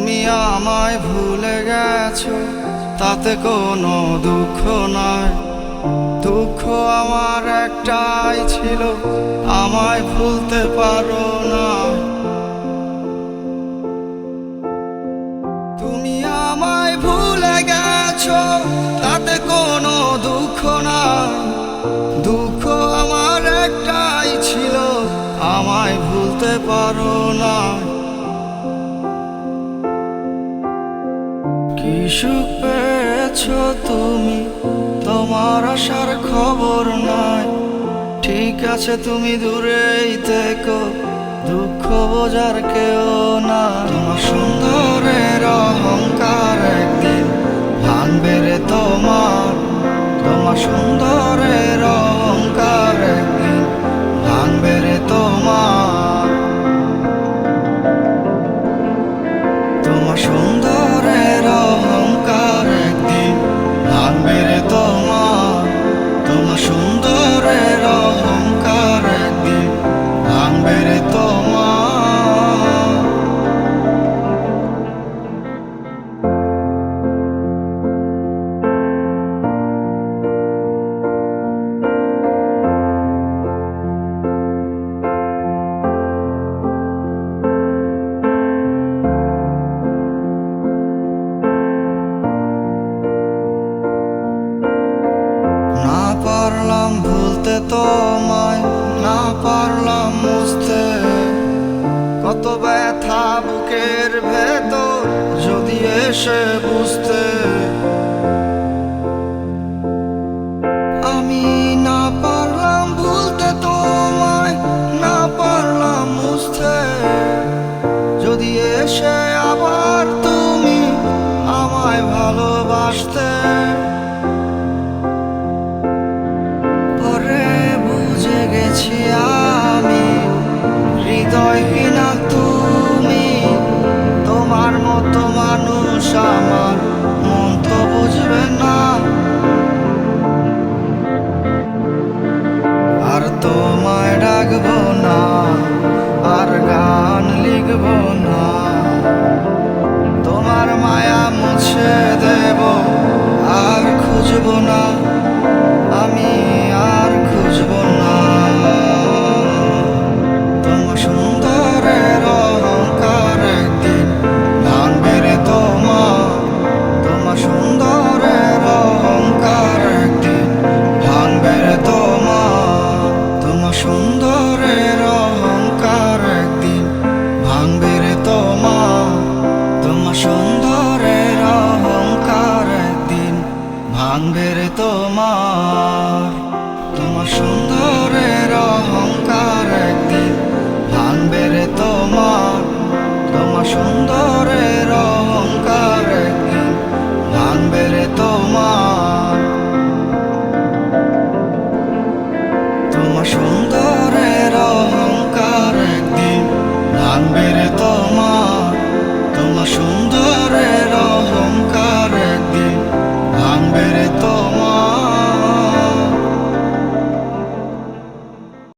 তুমি আমায় ভুলে গেছো, তাতে কোনো দুঃখ নাই। দুঃখ আমার একটাই ছিল, আমায় ভুলতে পারো না। তুমি আমায় ভুলে গেছো, তাতে কোনো দুঃখ নাই। দুঃখ আমার একটাই ছিল, আমায় ভুলতে পারো না। কি সুখ পেয়েছো তুমি, তোমার আসার খবর নাই। ঠিক আছে তুমি দূরেই থেকো, দুঃখ বোঝার কেউ না। তোমার সুন্দরের অহংকার একদিন ভাঙবে রে তোমার। তোমার সুন্দরের অহংকার একদিন ভাঙবে রে তোমার। তোমার সুন্দরের অহংকার একদিন ভাঙবে রে তোমার। তোমার সুন্দরের অহংকার একদিন ভাঙবে রে তোমার। না পারলাম ভুলতে তোমায়, না পারলাম মুছতে। কত ব্যথা বুকের ভেতর যদি এসে বুঝতে। আমি না পারলাম ভুলতে তোমায়, না পারলাম মুছতে। যদি এসে আবার তুমি আমায় ভালোবাসতে। পরে বুঝে গেছি আমি হৃদয়হীনা তুমি। তোমার মতো মানুষ আমার মন তো বুঝবে না। আর তোমায় ডাকবো না, আর গান লিখবো না। তোমার মায়া মুছে দেব, আর খুঁজবো না। আমি আর খুঁজবো না। তোমার সুন্দরের অহংকার একদিন ভাঙবে রে তোমার। তোমার সুন্দরের অহংকার একদিন ভাঙবে রে তোমার। তোমার সুন্দরের অহংকার একদিন ভাঙবে রে তোমার। তোমার সুন্দরের অহংকার একদিন ভাঙবে রে তোমার। তোমার সুন্দরের অহংকার একদিন ভাঙবে রে তোমার। তোমার সুন্দরের অহংকার একদিন ভাঙবে রে তোমার। তোমার সুন্দরের অহংকার একদিন ভাঙবে রে তোমার।